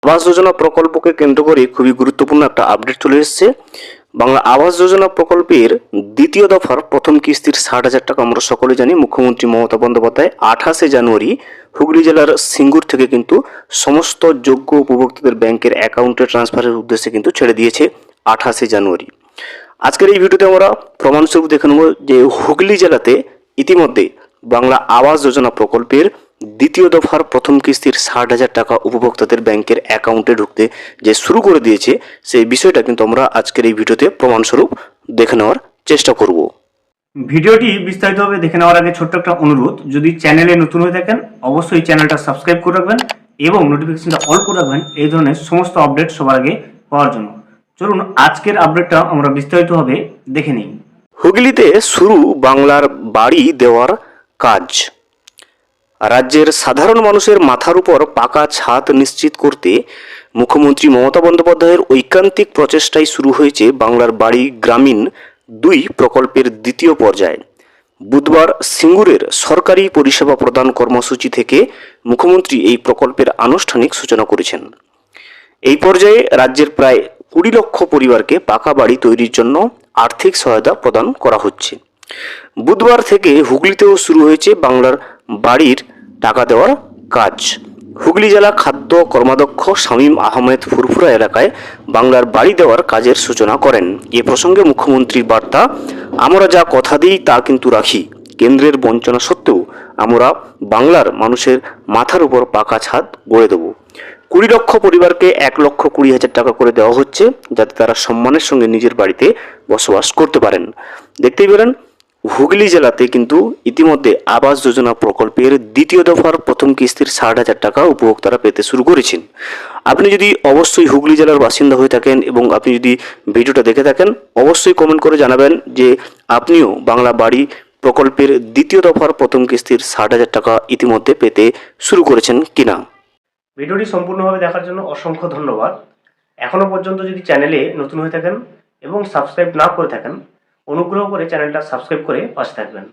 আবাস যোজনা প্রকল্পকে কেন্দ্র করে খুবই গুরুত্বপূর্ণ একটা আপডেট চলে এসেছে। বাংলা আবাস যোজনা প্রকল্পের দ্বিতীয় দফার প্রথম কিস্তির 60,000 টাকা আমরা সকলে জানি মুখ্যমন্ত্রী মমতা বন্দ্যোপাধ্যায় 28শে জানুয়ারি হুগলি জেলার সিঙ্গুর থেকে কিন্তু সমস্ত যোগ্য উপভোক্তাদের ব্যাংকের অ্যাকাউন্টে ট্রান্সফারের উদ্দেশ্যে কিন্তু ছেড়ে দিয়েছে 28শে জানুয়ারি। আজকের এই ভিডিওতে আমরা প্রমাণস্বরূপ দেখে নেব যে হুগলি জেলাতে ইতিমধ্যে বাংলা আবাস যোজনা প্রকল্পের দ্বিতীয় দফার প্রথম কিস্তির 60,000 টাকা উপভোক্তাদের ব্যাংকের অ্যাকাউন্টে ঢুকতে যে শুরু করে দিয়েছে সেই বিষয়টা কিন্তু আমরা আজকের এই ভিডিওতে প্রমাণস্বরূপ দেখে নেওয়ার চেষ্টা করব। ভিডিওটি বিস্তারিতভাবে দেখে নেওয়ার আগে ছোট্ট একটা অনুরোধ, যদি চ্যানেলে নতুন হয়ে থাকেন অবশ্যই চ্যানেলটা সাবস্ক্রাইব করে রাখবেন এবং নোটিফিকেশনটা অল করে রাখবেন এই ধরনের সমস্ত আপডেট সবার আগে পাওয়ার জন্য। চলুন আজকের আপডেটটা আমরা বিস্তারিতভাবে দেখে নিই। হুগলিতে শুরু বাংলার বাড়ি দেওয়ার কাজ। রাজ্যের সাধারণ মানুষের মাথার উপর পাকা ছাদ নিশ্চিত করতে মুখ্যমন্ত্রী মমতা বন্দ্যোপাধ্যায়ের ঐকান্তিক প্রচেষ্টায় শুরু হয়েছে বাংলার বাড়ি গ্রামীণ 2 প্রকল্পের দ্বিতীয় পর্যায়। বুধবার সিঙ্গুরের সরকারি পরিষেবা প্রদান কর্মসূচি থেকে মুখ্যমন্ত্রী এই প্রকল্পের আনুষ্ঠানিক সূচনা করেছেন। এই পর্যায়ে রাজ্যের প্রায় 20 লক্ষ পরিবারকে পাকা বাড়ি তৈরির জন্য আর্থিক সহায়তা প্রদান করা হচ্ছে। বুধবার থেকে হুগলিতেও শুরু হয়েছে বাংলার বাড়ির টাকা দেওয়ার কাজ। হুগলি জেলা খাদ্য কর্মাধ্যক্ষ শামীম আহমেদ ফুরফুরা এলাকায় বাংলার বাড়ি দেওয়ার কাজের সূচনা করেন। এ প্রসঙ্গে মুখ্যমন্ত্রীর বার্তা, আমরা যা কথা দিই তা কিন্তু রাখি। কেন্দ্রের বঞ্চনা সত্ত্বেও আমরা বাংলার মানুষের মাথার উপর পাকা ছাদ গড়ে দেব। 20 লক্ষ পরিবারকে 1,20,000 টাকা করে দেওয়া হচ্ছে যাতে তারা সম্মানের সঙ্গে নিজের বাড়িতে বসবাস করতে পারেন। দেখতেই পেলেন হুগলি জেলাতে কিন্তু ইতিমধ্যে আবাস যোজনা প্রকল্পের দ্বিতীয় দফার প্রথম কিস্তির 60,000 টাকা উপভোক্তারা পেতে শুরু করেছেন। আপনি যদি অবশ্যই হুগলি জেলার বাসিন্দা হয়ে থাকেন এবং আপনি যদি ভিডিওটা দেখে থাকেন অবশ্যই কমেন্ট করে জানাবেন যে আপনিও বাংলা বাড়ি প্রকল্পের দ্বিতীয় দফার প্রথম কিস্তির 60,000 টাকা ইতিমধ্যে পেতে শুরু করেছেন কিনা। ভিডিওটি সম্পূর্ণভাবে দেখার জন্য অসংখ্য ধন্যবাদ। এখনো পর্যন্ত যদি চ্যানেলে নতুন হয়ে থাকেন এবং সাবস্ক্রাইব না করে থাকেন অনুগ্রহ করে চ্যানেলটা সাবস্ক্রাইব করে পাশে থাকবেন।